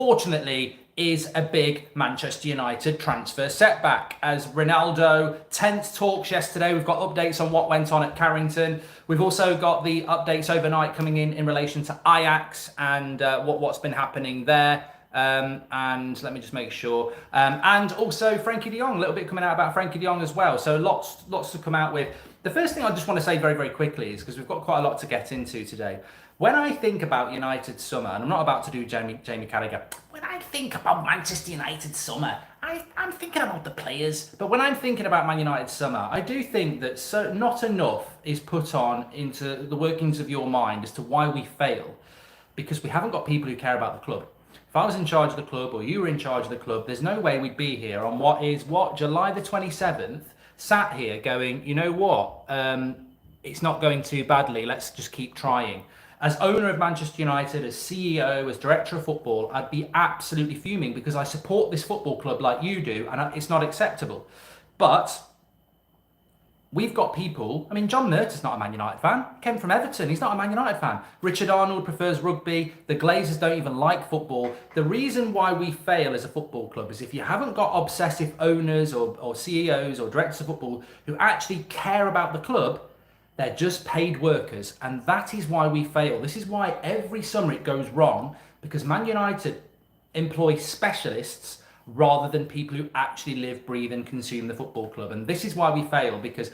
Fortunately, is a big Manchester United transfer setback. As Ronaldo, tense talks yesterday. We've got updates on what went on at Carrington. We've also got the updates overnight coming in relation to Ajax and what's been happening there. And let me just make sure. And also Frankie de Jong, a little bit coming out about Frankie de Jong as well. So lots to come out with. The first thing I just want to say very, very quickly is, because we've got quite a lot to get into today. When I think about United summer, and I'm not about to do Jamie Carragher, when I think about Manchester United summer, I'm thinking about the players. But when I'm thinking about Man United summer, I do think that not enough is put on into the workings of your mind as to why we fail, because we haven't got people who care about the club. If I was in charge of the club or you were in charge of the club, there's no way we'd be here on July the 27th, sat here going, you know what, it's not going too badly, let's just keep trying. As owner of Manchester United, as CEO, as director of football, I'd be absolutely fuming because I support this football club like you do, and it's not acceptable. But we've got people, I mean, John Murtaugh's not a Man United fan. He came from Everton, he's not a Man United fan. Richard Arnold prefers rugby. The Glazers don't even like football. The reason why we fail as a football club is if you haven't got obsessive owners or CEOs or directors of football who actually care about the club, they're just paid workers, and that is why we fail. This is why every summer it goes wrong, because Man United employ specialists rather than people who actually live, breathe and consume the football club. And this is why we fail, because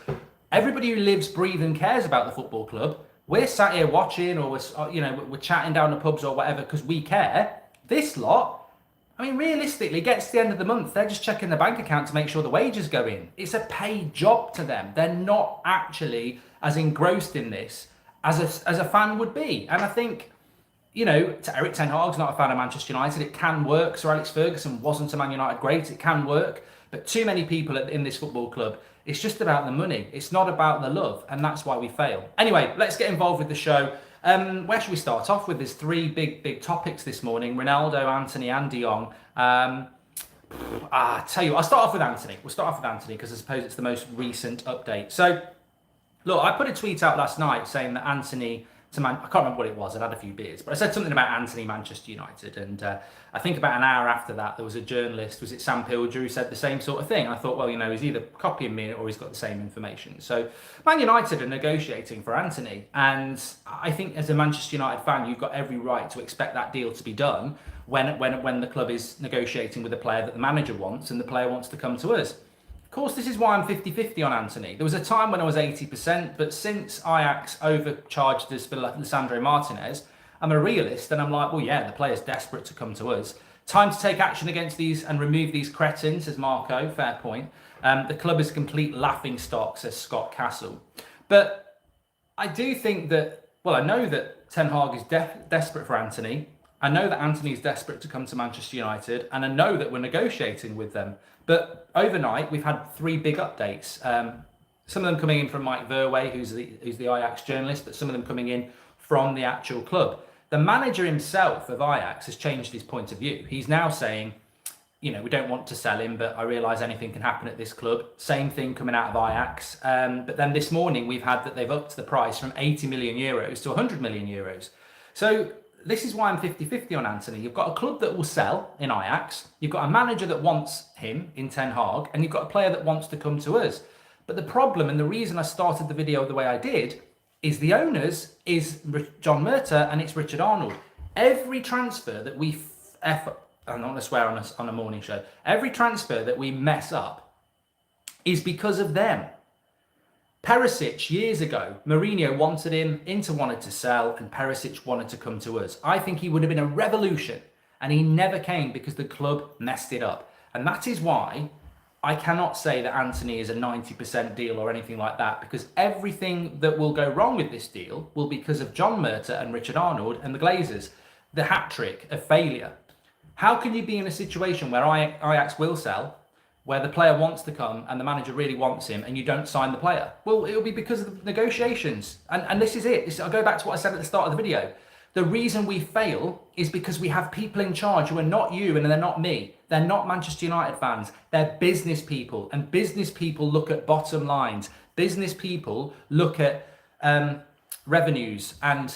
everybody who lives, breathes and cares about the football club, we're sat here watching, or we're chatting down the pubs or whatever because we care. This lot, I mean, realistically, gets to the end of the month, they're just checking the bank account to make sure the wages go in. It's a paid job to them. They're not actually as engrossed in this as a fan would be. And I think, Eric Ten Hag's not a fan of Manchester United. It can work. Sir Alex Ferguson wasn't a Man United great. It can work. But too many people in this football club, it's just about the money. It's not about the love. And that's why we fail. Anyway, let's get involved with the show. Where should we start off with? There's three big topics this morning: Ronaldo, Antony, and De Jong. I tell you, I'll start off with Antony. We'll start off with Antony because I suppose it's the most recent update. So, look, I put a tweet out last night saying that Antony I can't remember what it was. I'd had a few beers, but I said something about Antony, Manchester United, and I think about an hour after that, there was a journalist, was it Sam Pilger, who said the same sort of thing. I thought, well, he's either copying me or he's got the same information. So Man United are negotiating for Antony, and I think as a Manchester United fan, you've got every right to expect that deal to be done when the club is negotiating with a player that the manager wants and the player wants to come to us. Of course, this is why I'm 50-50 on Antony. There was a time when I was 80%, but since Ajax overcharged us for Lisandro Martinez, I'm a realist and I'm like, well, yeah, the player's desperate to come to us. Time to take action against these and remove these cretins, says Marco, fair point. The club is a complete laughing stock, says Scott Castle. But I do think that, I know that Ten Hag is desperate for Antony. I know that Antony is desperate to come to Manchester United, and I know that we're negotiating with them. But overnight, we've had three big updates. Some of them coming in from Mike Verwey, who's the Ajax journalist, but some of them coming in from the actual club. The manager himself of Ajax has changed his point of view. He's now saying, we don't want to sell him, but I realise anything can happen at this club. Same thing coming out of Ajax. But then this morning, we've had that they've upped the price from 80 million euros to 100 million euros. So this is why I'm 50-50 on Antony. You've got a club that will sell in Ajax. You've got a manager that wants him in Ten Hag, and you've got a player that wants to come to us. But the problem, and the reason I started the video the way I did, is the owners is John Murtaugh and it's Richard Arnold. Every transfer that we I'm not going to swear on a morning show. Every transfer that we mess up is because of them. Perisic, years ago, Mourinho wanted him, Inter wanted to sell, and Perisic wanted to come to us. I think he would have been a revolution, and he never came because the club messed it up. And that is why I cannot say that Antony is a 90% deal or anything like that, because everything that will go wrong with this deal will be because of John Murtaugh and Richard Arnold and the Glazers. The hat-trick of failure. How can you be in a situation where Ajax will sell, where the player wants to come and the manager really wants him, and you don't sign the player? Well, it'll be because of the negotiations. And this is it. I'll go back to what I said at the start of the video. The reason we fail is because we have people in charge who are not you and they're not me. They're not Manchester United fans. They're business people. And business people look at bottom lines. Business people look at revenues and,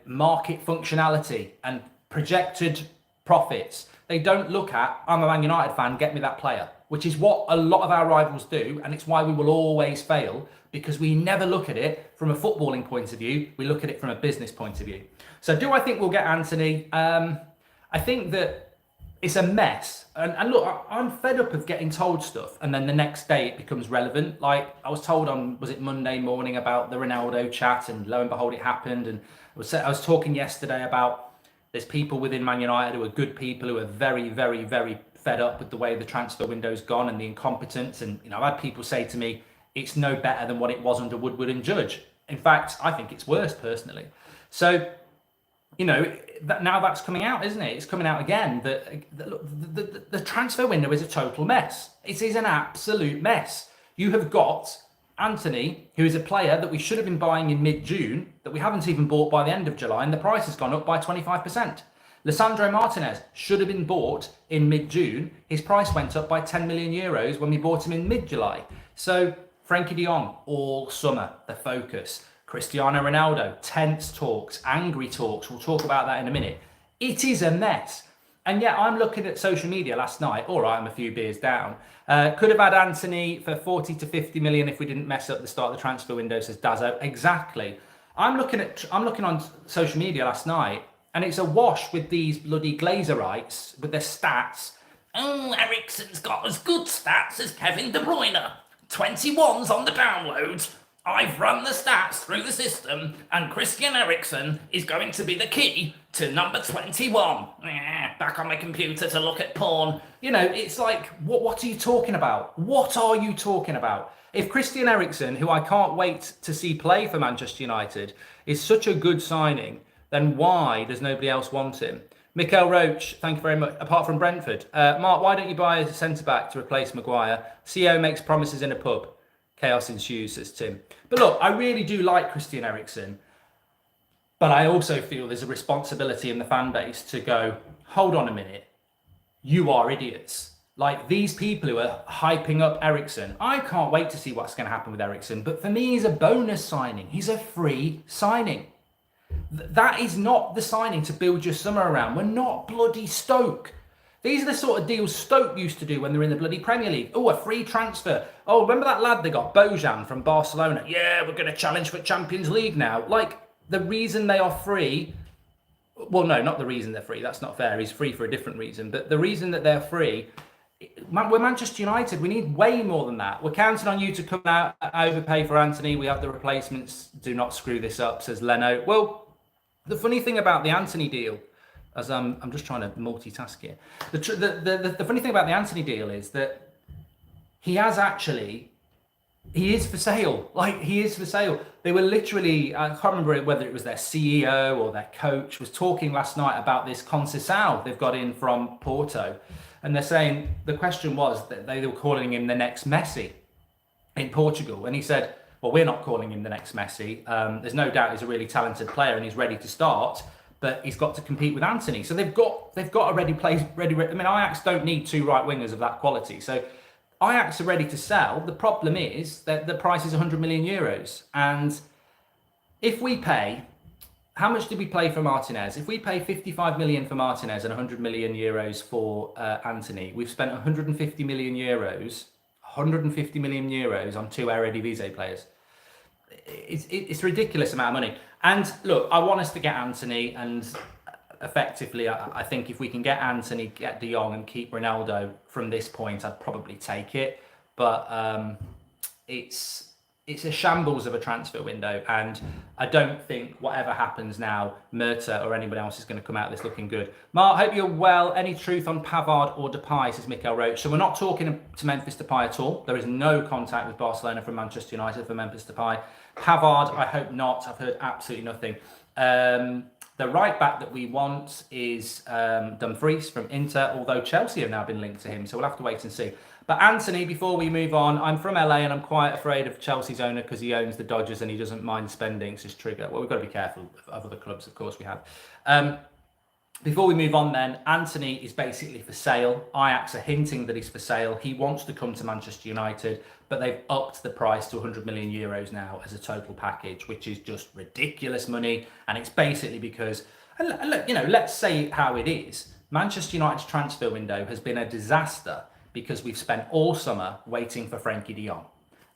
market functionality and projected profits. They don't look at, I'm a Man United fan, get me that player, which is what a lot of our rivals do. And it's why we will always fail, because we never look at it from a footballing point of view. We look at it from a business point of view. So do I think we'll get Antony? I think that it's a mess. And look, I'm fed up of getting told stuff and then the next day it becomes relevant. Like I was told on, was it Monday morning, about the Ronaldo chat, and lo and behold, it happened. And I was talking yesterday about there's people within Man United who are good people who are very, very, very fed up with the way the transfer window's gone and the incompetence. And, you know, I've had people say to me, it's no better than what it was under Woodward and Judge. In fact, I think it's worse personally. So, you know, now that's coming out, isn't it? It's coming out again that the transfer window is a total mess. It is an absolute mess. You have got Antony, who is a player that we should have been buying in mid-June, that we haven't even bought by the end of July, and the price has gone up by 25%. Lisandro Martinez should have been bought in mid-June. His price went up by 10 million euros when we bought him in mid-July. So Frankie de Jong, all summer, the focus. Cristiano Ronaldo, tense talks, angry talks. We'll talk about that in a minute. It is a mess. And yet I'm looking at social media last night. All right, I'm a few beers down. Could have had Antony for 40 to 50 million if we didn't mess up the start of the transfer window, says Dazzo. Exactly. I'm looking on social media last night, and it's a wash with these bloody Glazerites with their stats. Oh, Eriksen's got as good stats as Kevin De Bruyne. 21's on the download. I've run the stats through the system, and Christian Eriksen is going to be the key to number 21. Back on my computer to look at porn. You know, it's like, what are you talking about? What are you talking about? If Christian Eriksen, who I can't wait to see play for Manchester United, is such a good signing, then why does nobody else want him? Mikael Roach, thank you very much. Apart from Brentford. Mark, why don't you buy a centre-back to replace Maguire? CEO makes promises in a pub. Chaos ensues, says Tim. But look, I really do like Christian Eriksen. But I also feel there's a responsibility in the fan base to go, hold on a minute. You are idiots. Like these people who are hyping up Eriksen. I can't wait to see what's going to happen with Eriksen. But for me, he's a bonus signing. He's a free signing. That is not the signing to build your summer around. We're not bloody Stoke. These are the sort of deals Stoke used to do when they're in the bloody Premier League. Oh, a free transfer. Oh, remember that lad they got, Bojan from Barcelona? Yeah, we're going to challenge for Champions League now. Like, the reason they are free... Well, no, not the reason they're free. That's not fair. He's free for a different reason. But the reason that they're free... We're Manchester United. We need way more than that. We're counting on you to come out, overpay for Antony. We have the replacements. Do not screw this up, says Leno. Well, the funny thing about the Antony deal... As I'm just trying to multitask here. The funny thing about the Antony deal is that he is for sale. Like, he is for sale. They were literally, I can't remember whether it was their CEO or their coach, was talking last night about this Conceição they've got in from Porto. And they're saying, the question was that they were calling him the next Messi in Portugal. And he said, well, we're not calling him the next Messi. There's no doubt he's a really talented player and he's ready to start. But he's got to compete with Antony. So they've got a ready. I mean, Ajax don't need two right wingers of that quality. So Ajax are ready to sell. The problem is that the price is 100 million euros. And if we pay, how much did we pay for Martinez? If we pay 55 million for Martinez and 100 million euros for Antony, we've spent 150 million euros on two Eredivisie players. It's a ridiculous amount of money. And look, I want us to get Antony, and effectively, I think if we can get Antony, get De Jong, and keep Ronaldo from this point, I'd probably take it. But it's a shambles of a transfer window, and I don't think whatever happens now, Murta or anybody else is going to come out of this looking good. Mark, hope you're well. Any truth on Pavard or Depay, says Mikael Roach. So we're not talking to Memphis Depay at all. There is no contact with Barcelona from Manchester United for Memphis Depay. Pavard, I hope not. I've heard absolutely nothing. The right back that we want is Dumfries from Inter, although Chelsea have now been linked to him, so we'll have to wait and see. But Antony, before we move on, I'm from LA and I'm quite afraid of Chelsea's owner because he owns the Dodgers and he doesn't mind spending, says Trigger. Well, we've got to be careful of other clubs, of course we have. Before we move on then, Antony is basically for sale. Ajax are hinting that he's for sale. He wants to come to Manchester United, but they've upped the price to 100 million euros now as a total package, which is just ridiculous money. And it's basically because, and look, you know, let's say how it is. Manchester United's transfer window has been a disaster because we've spent all summer waiting for Frankie de Jong.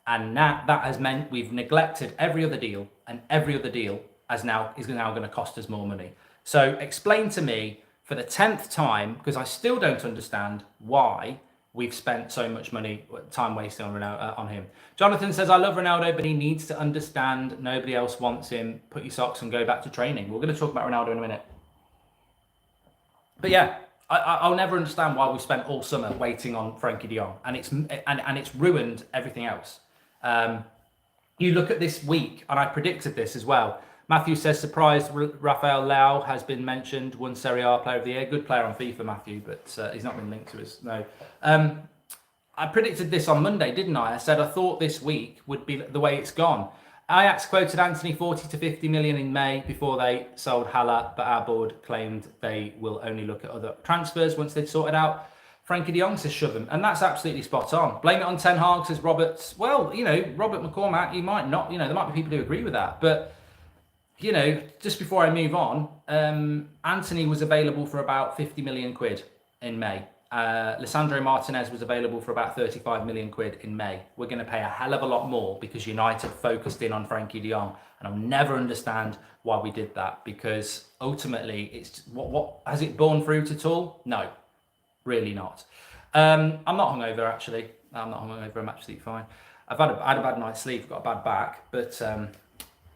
And now that has meant we've neglected every other deal, and every other deal is now going to cost us more money. So explain to me for the 10th time, because I still don't understand why we've spent so much money, time wasting on him. Jonathan says, I love Ronaldo, but he needs to understand nobody else wants him. Put your socks and go back to training. We're going to talk about Ronaldo in a minute. But yeah, I'll never understand why we spent all summer waiting on Frankie de Jong, and it's ruined everything else. You look at this week, and I predicted this as well. Matthew says, surprised Rafael Leao has been mentioned, won Serie A Player of the Year. Good player on FIFA, Matthew, but he's not been linked to us, no. I predicted this on Monday, didn't I? I said I thought this week would be the way it's gone. Ajax quoted Antony 40 to 50 million in May before they sold Haller, but our board claimed they will only look at other transfers once they'd sorted out Frankie de Jong, says shove him. And that's absolutely spot on. Blame it on Ten Hag, says Roberts. Well, Robert McCormack, he might not, there might be people who agree with that. But, just before I move on, Antony was available for about 50 million quid in May. Lisandro Martinez was available for about 35 million quid in May. We're going to pay a hell of a lot more because United focused in on Frankie de Jong. And I'll never understand why we did that, because ultimately, it's what has it borne fruit at all? No. Really not. I'm not hungover, actually. I'm not hungover. I'm absolutely fine. I had a bad night's sleep. I've got a bad back, but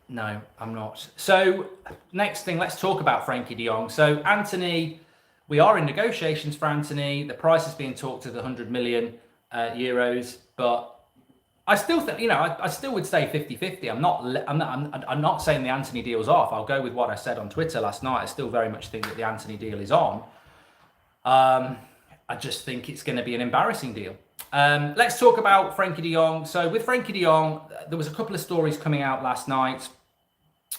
no, I'm not. So next thing, let's talk about Frankie de Jong. So Antony, we are in negotiations for Antony. The price is being talked to the 100 million euros, but I still think, I still would say 50-50. I'm not saying the Antony deal's off. I'll go with what I said on Twitter last night. I still very much think that the Antony deal is on. I just think it's going to be an embarrassing deal. Let's talk about Frankie de Jong. So with Frankie de Jong, there was a couple of stories coming out last night.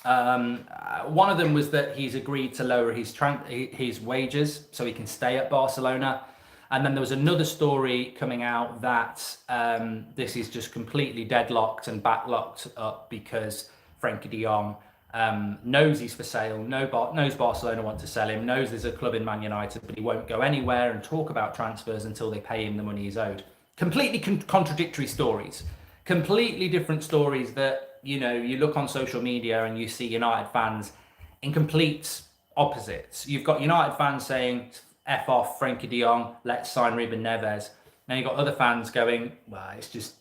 One of them was that he's agreed to lower his wages so he can stay at Barcelona. And then there was another story coming out that this is just completely deadlocked and backlocked up because Frankie de Jong knows he's for sale, knows Barcelona want to sell him, knows there's a club in Man United, but he won't go anywhere and talk about transfers until they pay him the money he's owed. Completely contradictory stories, completely different stories that, you look on social media and you see United fans in complete opposites. You've got United fans saying, F off Frankie de Jong, let's sign Ruben Neves. Now you've got other fans going, well, it's just,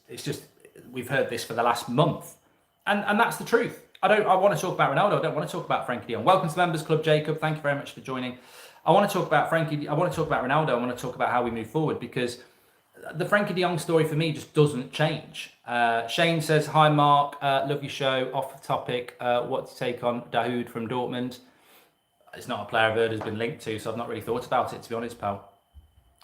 we've heard this for the last month. And that's the truth. I want to talk about Ronaldo. I don't want to talk about Frankie de Jong. Welcome to the Members Club, Jacob. Thank you very much for joining. I want to talk about Frankie. I want to talk about Ronaldo. I want to talk about how we move forward, because the Frankie de Jong story for me just doesn't change. Shane says, hi, Mark. Love your show. Off the topic. What's your take on Dahoud from Dortmund? It's not a player I've heard has been linked to, so I've not really thought about it, to be honest, pal.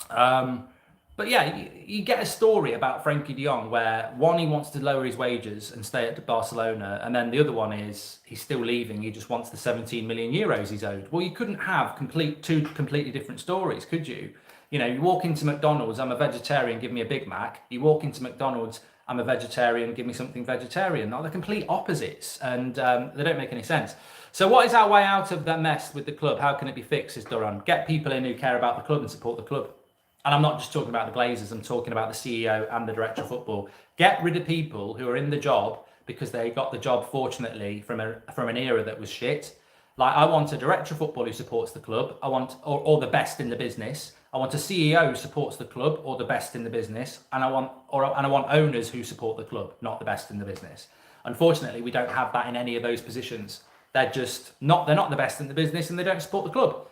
But yeah, you get a story about Frankie de Jong where one, he wants to lower his wages and stay at Barcelona, and then the other one is he's still leaving. He just wants the 17 million euros he's owed. Well, you couldn't have two completely different stories, could you? You walk into McDonald's, I'm a vegetarian, give me a Big Mac. You walk into McDonald's, I'm a vegetarian, give me something vegetarian. Now, they're complete opposites, and they don't make any sense. So what is our way out of that mess with the club? How can it be fixed, says Duran? Get people in who care about the club and support the club. And I'm not just talking about the Glazers, I'm talking about the CEO and the director of football. Get rid of people who are in the job because they got the job, fortunately, from an era that was shit. Like, I want a director of football who supports the club. I want, or the best in the business. I want a CEO who supports the club, or the best in the business. And I want owners who support the club, not the best in the business. Unfortunately, we don't have that in any of those positions. They're not the best in the business, and they don't support the club.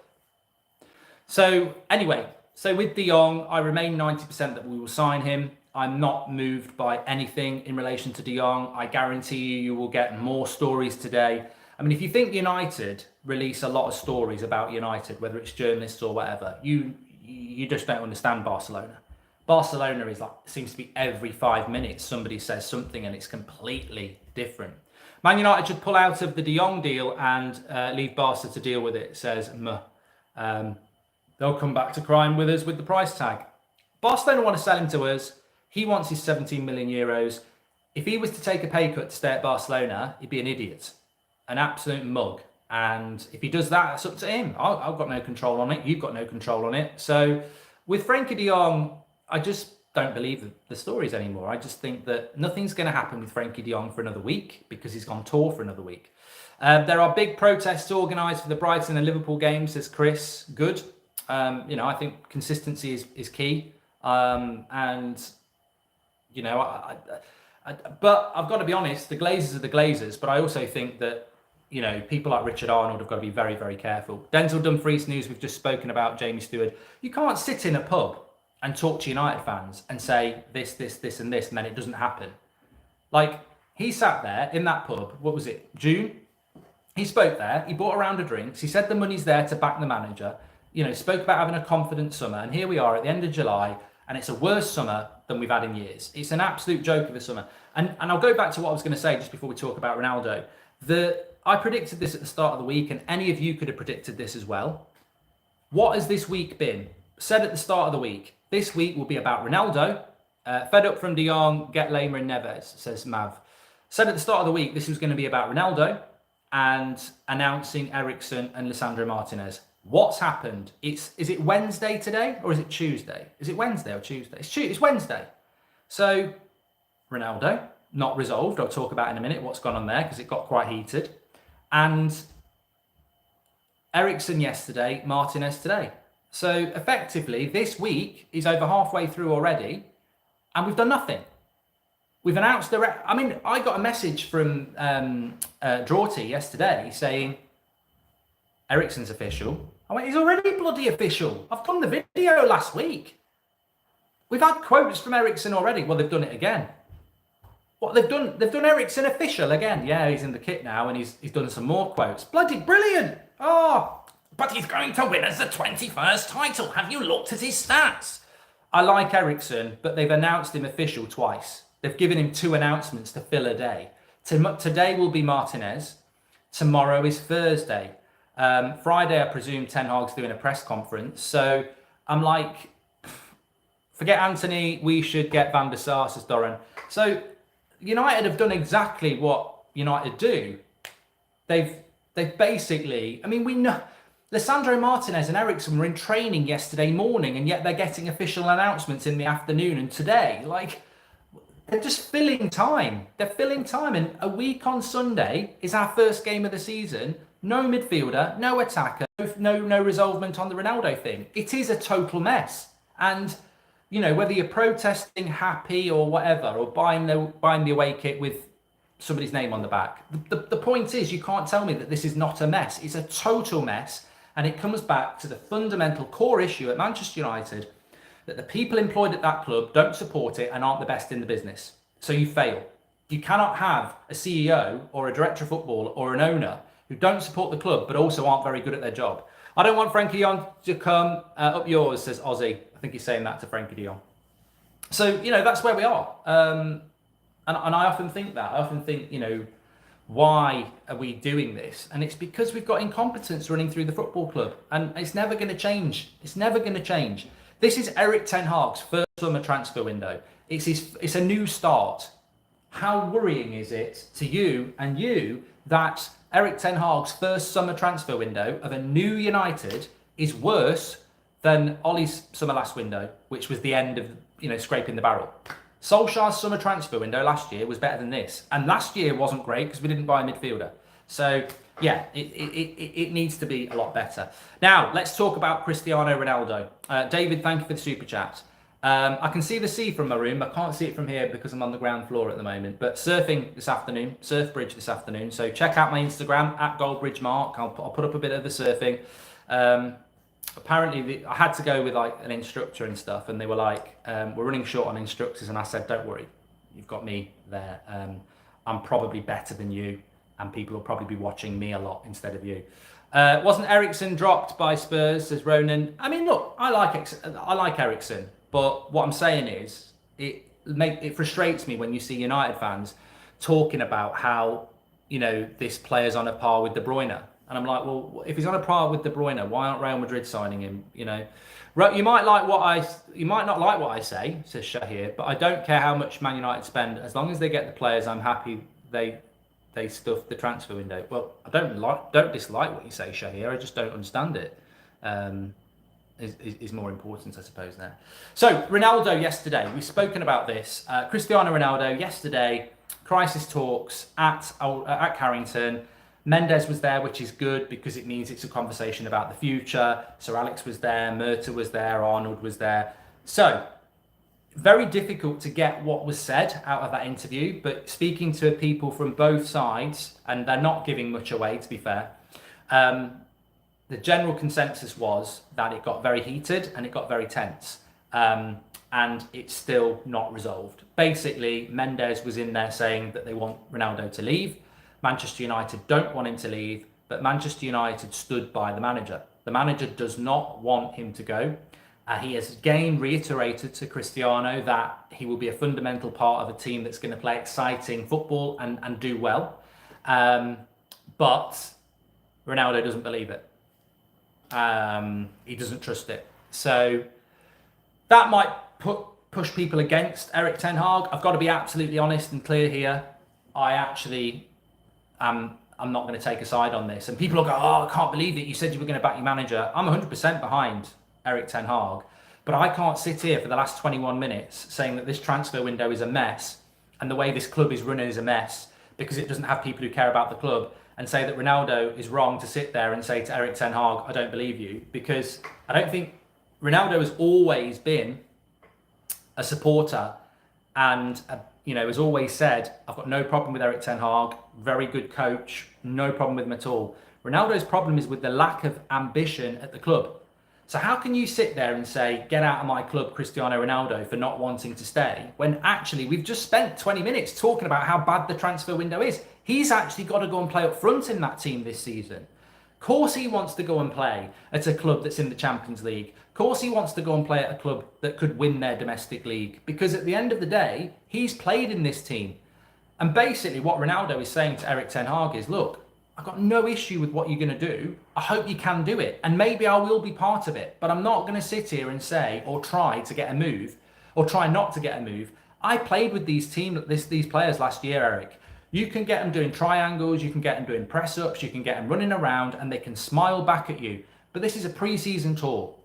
So anyway, with de Jong, I remain 90% that we will sign him. I'm not moved by anything in relation to de Jong. I guarantee you will get more stories today. I mean, if you think United release a lot of stories about United, whether it's journalists or whatever, you just don't understand Barcelona. Barcelona seems to be every 5 minutes somebody says something and it's completely different. Man United should pull out of the de Jong deal and leave Barca to deal with it, says they'll come back to crying with us with the price tag. Barcelona want to sell him to us. He wants his 17 million euros. If he was to take a pay cut to stay at Barcelona, he'd be an idiot, an absolute mug. And if he does that, it's up to him. I've got no control on it. You've got no control on it. So with Frankie de Jong, I just don't believe the stories anymore. I just think that nothing's going to happen with Frankie de Jong for another week because he's gone tour for another week. There are big protests organised for the Brighton and Liverpool games, says Chris. Good. I think consistency is key. And but I've got to be honest, the Glazers are the Glazers, but I also think that, people like Richard Arnold have got to be very, very careful. Denzel Dumfries news, we've just spoken about Jamie Stewart. You can't sit in a pub and talk to United fans and say this, and this, and then it doesn't happen. Like, he sat there in that pub, what was it, June? He spoke there, he bought a round of drinks, he said the money's there to back the manager, spoke about having a confident summer, and here we are at the end of July, and it's a worse summer than we've had in years. It's an absolute joke of a summer. And I'll go back to what I was going to say just before we talk about Ronaldo. I predicted this at the start of the week, and any of you could have predicted this as well. What has this week been? Said at the start of the week, this week will be about Ronaldo. Fed up from De Jong, get Lamer and Neves, says Mav. Said at the start of the week, this was going to be about Ronaldo and announcing Eriksen and Lisandro Martinez. What's happened? Is it Wednesday today or is it Tuesday? Is it Wednesday or Tuesday? It's Wednesday. So Ronaldo, not resolved. I'll talk about in a minute what's gone on there because it got quite heated. And Eriksen yesterday, Martinez today. So effectively, this week is over halfway through already, and we've done nothing. We've announced I got a message from Drawty yesterday saying Eriksen's official. I went, he's already bloody official. I've done the video last week. We've had quotes from Eriksen already. Well, they've done it again. What they've done Eriksen official again. Yeah, he's in the kit now and he's done some more quotes. Bloody brilliant. Oh, but he's going to win us the 21st title. Have you looked at his stats? I like Eriksen, but they've announced him official twice. They've given him 2 announcements to fill a day. Today will be Martinez. Tomorrow is Thursday. Friday, I presume Ten Hag's doing a press conference. So I'm like, forget Anthony, we should get Van der Sar, says Doran. So United have done exactly what United do. They've basically, we know Lisandro Martinez and Eriksen were in training yesterday morning, and yet they're getting official announcements in the afternoon and today. Like, they're just filling time. They're filling time. And a week on Sunday is our first game of the season. No midfielder, no attacker, no resolvement on the Ronaldo thing. It is a total mess. And, whether you're protesting, happy or whatever, or buying the away kit with somebody's name on the back, the point is you can't tell me that this is not a mess. It's a total mess. And it comes back to the fundamental core issue at Manchester United that the people employed at that club don't support it and aren't the best in the business. So you fail. You cannot have a CEO or a director of football or an owner who don't support the club but also aren't very good at their job. I don't want Frankie de Jong to come up yours, says Ozzy. I think he's saying that to Frankie de Jong. So, that's where we are. And I often think that. I often think, why are we doing this? And it's because we've got incompetence running through the football club. And it's never going to change. It's never going to change. This is Erik ten Hag's first summer transfer window. It's a new start. How worrying is it to you that Erik ten Hag's first summer transfer window of a new United is worse than Ollie's summer last window, which was the end of, scraping the barrel? Solskjaer's summer transfer window last year was better than this. And last year wasn't great because we didn't buy a midfielder. So, yeah, it needs to be a lot better. Now, let's talk about Cristiano Ronaldo. David, thank you for the super chat. I can see the sea from my room. I can't see it from here because I'm on the ground floor at the moment. But surfing this afternoon, surf bridge this afternoon. So check out my Instagram, @GoldBridgeMark. I'll put up a bit of the surfing. Apparently, I had to go with like an instructor and stuff. And they were like, we're running short on instructors. And I said, don't worry, you've got me there. I'm probably better than you. And people will probably be watching me a lot instead of you. Wasn't Eriksen dropped by Spurs, says Ronan? Look, I like Eriksen. But what I'm saying is, it frustrates me when you see United fans talking about how, this player's on a par with De Bruyne. And I'm like, well, if he's on a par with De Bruyne, why aren't Real Madrid signing him? You might not like what I say, says Shahir, but I don't care how much Man United spend. As long as they get the players I'm happy they they stuffed the transfer window. Well, I don't dislike what you say, Shahir. I just don't understand it. Is more important, I suppose, there. So, Ronaldo yesterday, we've spoken about this. Cristiano Ronaldo yesterday, crisis talks at Carrington. Mendes was there, which is good because it means it's a conversation about the future. Sir Alex was there, Murta was there, Arnold was there. So, very difficult to get what was said out of that interview, but speaking to people from both sides, and they're not giving much away, to be fair, the general consensus was that it got very heated and it got very tense, and it's still not resolved. Basically, Mendes was in there saying that they want Ronaldo to leave. Manchester United don't want him to leave, but Manchester United stood by the manager. The manager does not want him to go. He has again reiterated to Cristiano that he will be a fundamental part of a team that's going to play exciting football and do well. But Ronaldo doesn't believe it. He doesn't trust it. So that might push people against Erik ten Hag. I've got to be absolutely honest and clear here. I actually I'm not going to take a side on this. And people will go, oh, I can't believe it. You said you were going to back your manager. I'm 100% behind Erik ten Hag. But I can't sit here for the last 21 minutes saying that this transfer window is a mess and the way this club is running is a mess because it doesn't have people who care about the club, and say that Ronaldo is wrong to sit there and say to Erik ten Hag, I don't believe you, because I don't think Ronaldo has always been a supporter and has always said, I've got no problem with Erik ten Hag, very good coach, no problem with him at all. Ronaldo's problem is with the lack of ambition at the club. So how can you sit there and say, get out of my club, Cristiano Ronaldo, for not wanting to stay, when actually we've just spent 20 minutes talking about how bad the transfer window is? He's actually got to go and play up front in that team this season. Of course he wants to go and play at a club that's in the Champions League. Of course he wants to go and play at a club that could win their domestic league. Because at the end of the day, he's played in this team. And basically what Ronaldo is saying to Erik ten Hag is, look, I've got no issue with what you're going to do. I hope you can do it. And maybe I will be part of it. But I'm not going to sit here and say, or try to get a move, or try not to get a move. I played with these players last year, Eric. You can get them doing triangles, you can get them doing press-ups, you can get them running around, and they can smile back at you. But this is a pre-season tour.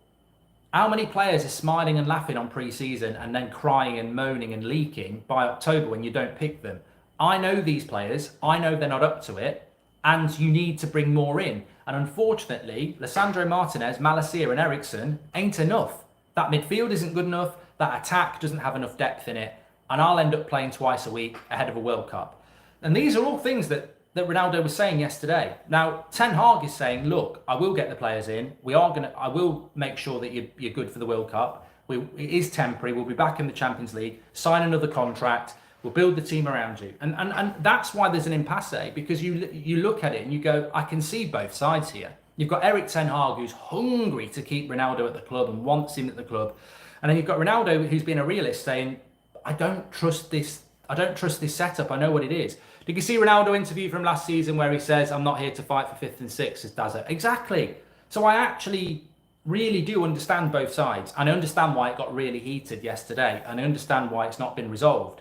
How many players are smiling and laughing on pre-season and then crying and moaning and leaking by October when you don't pick them? I know these players. I know they're not up to it. And you need to bring more in. And unfortunately, Lisandro Martinez, Malacia and Eriksen ain't enough. That midfield isn't good enough. That attack doesn't have enough depth in it. And I'll end up playing twice a week ahead of a World Cup. And these are all things that Ronaldo was saying yesterday. Now, Ten Hag is saying, look, I will get the players in. I will make sure that you're good for the World Cup. It is temporary. We'll be back in the Champions League. Sign another contract. We'll build the team around you. And that's why there's an impasse, because you look at it and you go, I can see both sides here. You've got Erik ten Hag, who's hungry to keep Ronaldo at the club and wants him at the club. And then you've got Ronaldo, who's been a realist, saying, I don't trust this setup. I know what it is. Did you see Ronaldo interview from last season where he says, I'm not here to fight for fifth and sixth, as Daza? Exactly. So I actually really do understand both sides. And I understand why it got really heated yesterday. And I understand why it's not been resolved.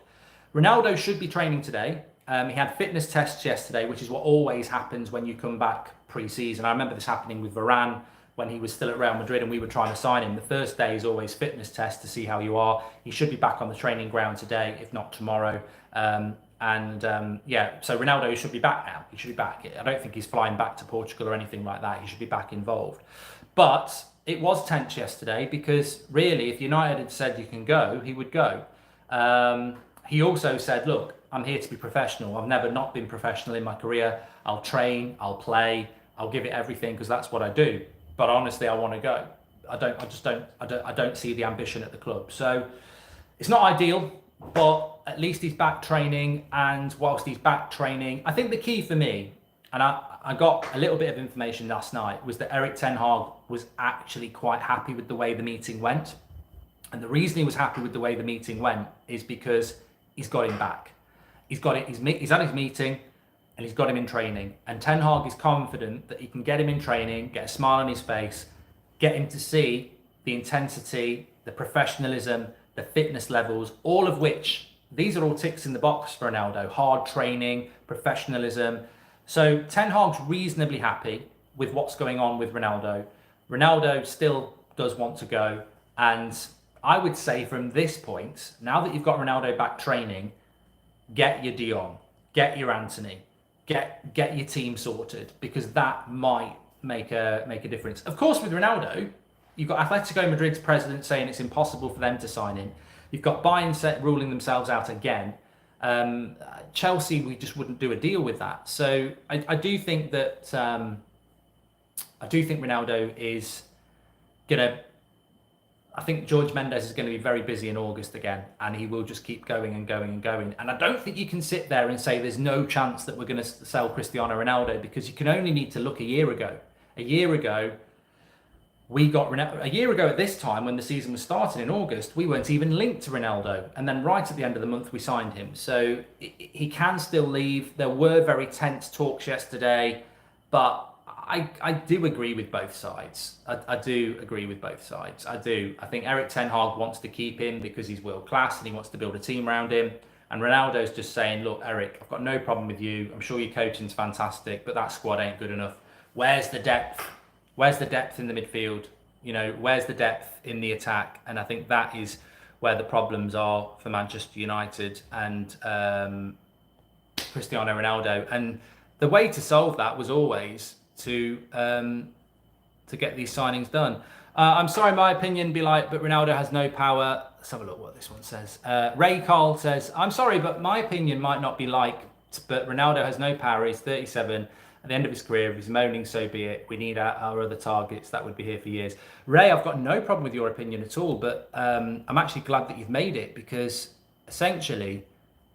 Ronaldo should be training today. He had fitness tests yesterday, which is what always happens when you come back pre-season. I remember this happening with Varane when he was still at Real Madrid and we were trying to sign him. The first day is always fitness test to see how you are. He should be back on the training ground today, if not tomorrow. So Ronaldo should be back now. He should be back. I don't think he's flying back to Portugal or anything like that. He should be back involved. But it was tense yesterday because really, if United had said you can go, he would go. He also said, look, I'm here to be professional. I've never not been professional in my career. I'll train, I'll play, I'll give it everything because that's what I do. But honestly, I want to go. I don't see the ambition at the club. So it's not ideal, but at least he's back training. And whilst he's back training, I think the key for me, and I got a little bit of information last night, was that Erik ten Hag was actually quite happy with the way the meeting went. And the reason he was happy with the way the meeting went is because he's got him back. He's had his meeting and he's got him in training. And Ten Hag is confident that he can get him in training, get a smile on his face, get him to see the intensity, the professionalism, the fitness levels, all of which these are all ticks in the box for Ronaldo. Hard training, professionalism. So Ten Hag's reasonably happy with what's going on with Ronaldo. Ronaldo still does want to go. And I would say from this point, now that you've got Ronaldo back training, get your De Jong, get your Antony, get your team sorted, because that might make a difference. Of course, with Ronaldo, you've got Atletico Madrid's president saying it's impossible for them to sign him. You've got Bayern ruling themselves out again. Chelsea, we just wouldn't do a deal with that. So I do think that Ronaldo is gonna. I think George Mendes is going to be very busy in August again, and he will just keep going and going and going. And I don't think you can sit there and say there's no chance that we're going to sell Cristiano Ronaldo, because you can only need to look a year ago. A year ago at this time, when the season was starting in August, we weren't even linked to Ronaldo. And then right at the end of the month, we signed him. So he can still leave. There were very tense talks yesterday, but I do agree with both sides. I do agree with both sides. I do. I think Erik Ten Hag wants to keep him because he's world class and he wants to build a team around him. And Ronaldo's just saying, look, Eric, I've got no problem with you. I'm sure your coaching's fantastic, but that squad ain't good enough. Where's the depth? Where's the depth in the midfield? You know, where's the depth in the attack? And I think that is where the problems are for Manchester United and Cristiano Ronaldo. And the way to solve that was always to get these signings done. I'm sorry, my opinion be like, but Ronaldo has no power. Let's have a look what this one says. Ray Carl says, I'm sorry, but my opinion might not be like, but Ronaldo has no power. He's 37. At the end of his career, if he's moaning, so be it. We need our other targets that would be here for years. Ray, I've got no problem with your opinion at all, but I'm actually glad that you've made it, because essentially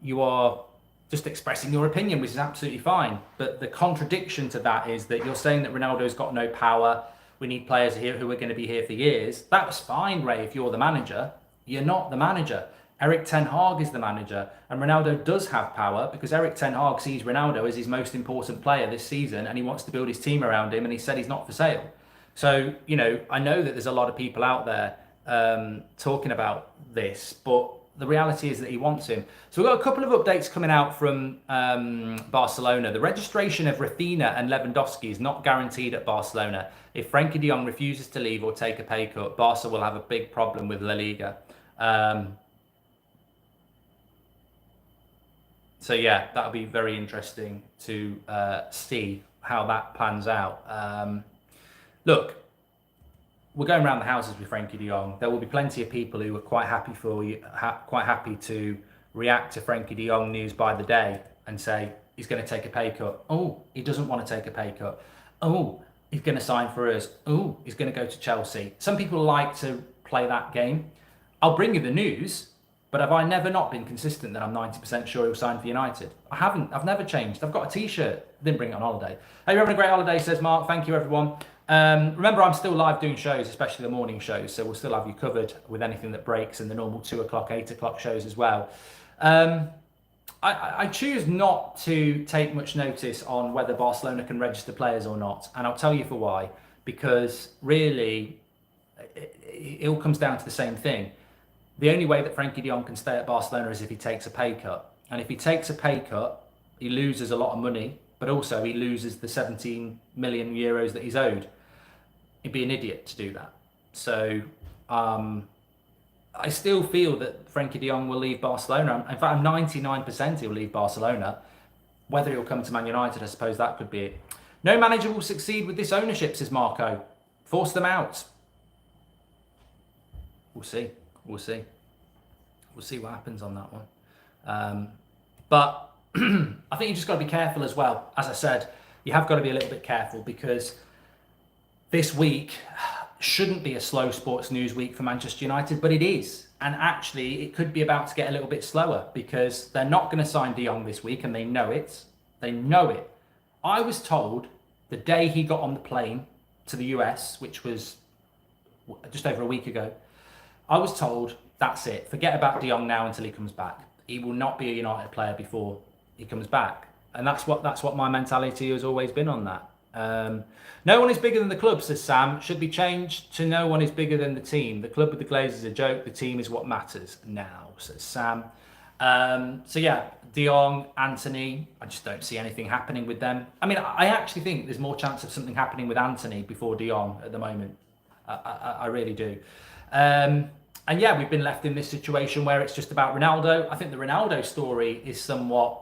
you are just expressing your opinion, which is absolutely fine. But the contradiction to that is that you're saying that Ronaldo's got no power. We need players here who are going to be here for years. That's fine, Ray, if you're the manager. You're not the manager. Erik Ten Hag is the manager, and Ronaldo does have power because Erik Ten Hag sees Ronaldo as his most important player this season, and he wants to build his team around him, and he said he's not for sale. So, you know, I know that there's a lot of people out there talking about this, but the reality is that he wants him. So we've got a couple of updates coming out from Barcelona. The registration of Rafinha and Lewandowski is not guaranteed at Barcelona. If Frenkie de Jong refuses to leave or take a pay cut, Barca will have a big problem with La Liga. So yeah, that'll be very interesting to see how that pans out. Look, we're going around the houses with Frenkie de Jong. There will be plenty of people who are quite happy to react to Frenkie de Jong news by the day and say he's going to take a pay cut. Oh, he doesn't want to take a pay cut. Oh, he's going to sign for us. Oh, he's going to go to Chelsea. Some people like to play that game. I'll bring you the news, but have I never not been consistent that I'm 90% sure he'll sign for United? I haven't. I've never changed. I've got a T-shirt. Didn't bring it on holiday. Hey, you're having a great holiday, says Mark. Thank you, everyone. Remember, I'm still live doing shows, especially the morning shows, so we'll still have you covered with anything that breaks and the normal 2 o'clock, 8 o'clock shows as well. I choose not to take much notice on whether Barcelona can register players or not, and I'll tell you for why. Because really, it all comes down to the same thing. The only way that Frenkie de Jong can stay at Barcelona is if he takes a pay cut. And if he takes a pay cut, he loses a lot of money, but also he loses the 17 million euros that he's owed. He'd be an idiot to do that. So I still feel that Frenkie de Jong will leave Barcelona. In fact, I'm 99% he'll leave Barcelona. Whether he'll come to Man United, I suppose that could be it. No manager will succeed with this ownership, says Marco. Force them out. We'll see. We'll see. We'll see what happens on that one. But I think you just got to be careful as well. As I said, you have got to be a little bit careful, because this week shouldn't be a slow sports news week for Manchester United, but it is. And actually, it could be about to get a little bit slower, because they're not going to sign De Jong this week, and they know it. They know it. I was told the day he got on the plane to the US, which was just over a week ago, I was told, that's it. Forget about De Jong now until he comes back. He will not be a United player before he comes back. And that's what my mentality has always been on that. No one is bigger than the club, says Sam. Should be changed to no one is bigger than the team. The club with the Glazers is a joke. The team is what matters now, says Sam. So yeah, De Jong, Antony, I just don't see anything happening with them. I mean, I actually think there's more chance of something happening with Antony before De Jong at the moment. I really do. And yeah, we've been left in this situation where it's just about Ronaldo. I think the Ronaldo story is somewhat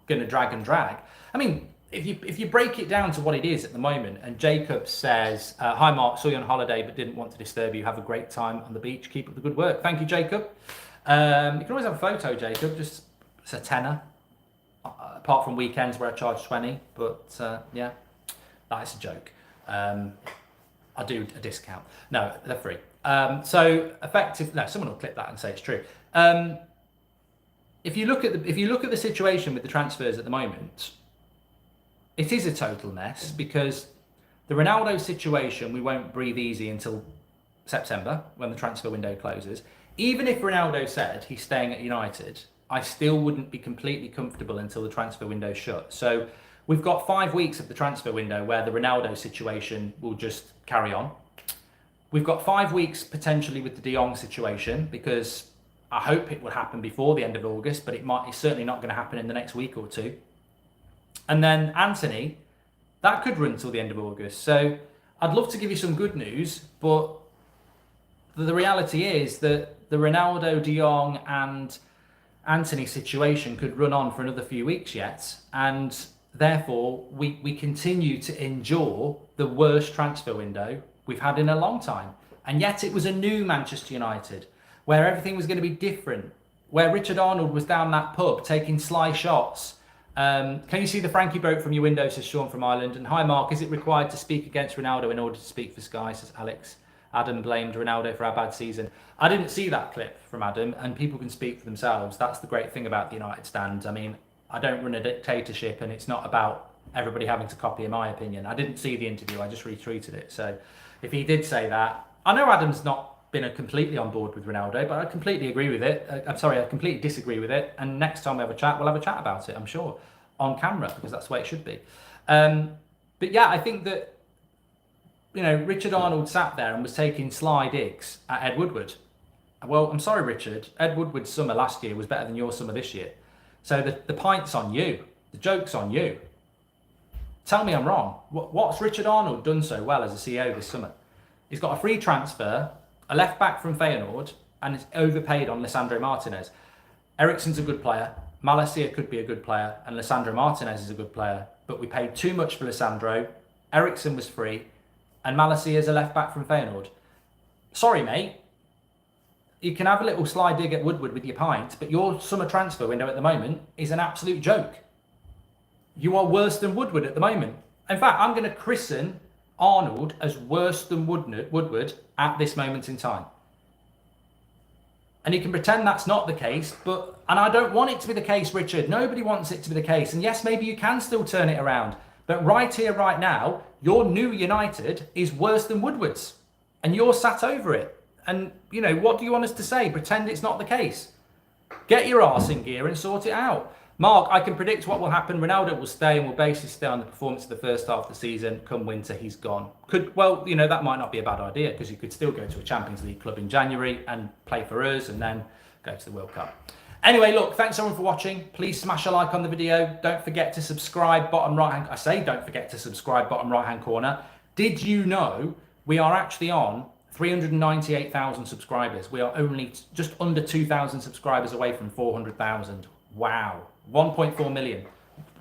going to drag and drag. I mean, if you break it down to what it is at the moment, and Jacob says, "Hi Mark, saw you on holiday but didn't want to disturb you. Have a great time on the beach. Keep up the good work." Thank you, Jacob. You can always have a photo, Jacob. Just it's a tenner. Apart from weekends where I charge 20, but yeah, that is a joke. I do a discount. No, they're free. So effective. No, someone will clip that and say it's true. If you look at the situation with the transfers at the moment, it is a total mess because the Ronaldo situation we won't breathe easy until September when the transfer window closes. Even if Ronaldo said he's staying at United, I still wouldn't be completely comfortable until the transfer window shut. So we've got 5 weeks of the transfer window where the Ronaldo situation will just carry on. We've got 5 weeks potentially with the De Jong situation because I hope it will happen before the end of August, but it's certainly not going to happen in the next week or two. And then Antony, that could run till the end of August. So I'd love to give you some good news, but the reality is that the Ronaldo, De Jong and Antony situation could run on for another few weeks yet. And therefore, we continue to endure the worst transfer window we've had in a long time. And yet it was a new Manchester United where everything was going to be different, where Richard Arnold was down that pub taking sly shots. Can you see the Frankie boat from your window, says Sean from Ireland. And hi Mark, is it required to speak against Ronaldo in order to speak for Sky, says Alex. Adam blamed Ronaldo for our bad season. I didn't see that clip from Adam, and people can speak for themselves. That's the great thing about the United stand. I mean, I don't run a dictatorship, and it's not about everybody having to copy my opinion. I didn't see the interview, I just retweeted it. So if he did say that, I know Adam's not been completely on board with Ronaldo, but I completely agree with it. I'm sorry, I completely disagree with it. And next time we have a chat, we'll have a chat about it, I'm sure, on camera, because that's the way it should be. But yeah, I think that, you know, Richard Arnold sat there and was taking sly digs at Ed Woodward. Well, I'm sorry, Richard. Ed Woodward's summer last year was better than your summer this year. So the pint's on you. The joke's on you. Tell me I'm wrong. What's Richard Arnold done so well as a CEO this summer? He's got a free transfer, a left back from Feyenoord, and is overpaid on Lisandro Martinez. Eriksen's a good player. Malacia could be a good player, and Lisandro Martinez is a good player. But we paid too much for Lisandro. Eriksen was free. And Malacia is a left back from Feyenoord. Sorry, mate. You can have a little sly dig at Woodward with your pint, but your summer transfer window at the moment is an absolute joke. You are worse than Woodward at the moment. In fact, I'm going to christen Arnold as worse than Woodward at this moment in time. And you can pretend that's not the case, and I don't want it to be the case, Richard. Nobody wants it to be the case. And yes, maybe you can still turn it around. But right here, right now, your new United is worse than Woodward's. And you're sat over it. And, you know, what do you want us to say? Pretend it's not the case. Get your arse in gear and sort it out. Mark, I can predict what will happen. Ronaldo will stay and will basically stay on the performance of the first half of the season. Come winter, he's gone. Well, you know, that might not be a bad idea because you could still go to a Champions League club in January and play for us and then go to the World Cup. Anyway, look, thanks everyone for watching. Please smash a like on the video. Don't forget to subscribe, bottom right hand. I say don't forget to subscribe, bottom right hand corner. Did you know we are actually on 398,000 subscribers? We are only just under 2,000 subscribers away from 400,000. Wow. 1.4 million,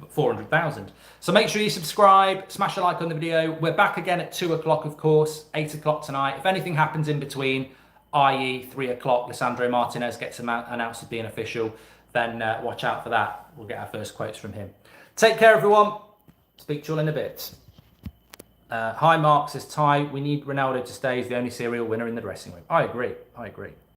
400,000. So make sure you subscribe, smash a like on the video. We're back again at 2 o'clock, of course, 8 o'clock tonight. If anything happens in between, i.e. 3 o'clock, Lisandro Martinez gets announced as being official, then watch out for that. We'll get our first quotes from him. Take care, everyone. Speak to you all in a bit. Hi, Mark, says Ty. We need Ronaldo to stay. He's the only serial winner in the dressing room. I agree.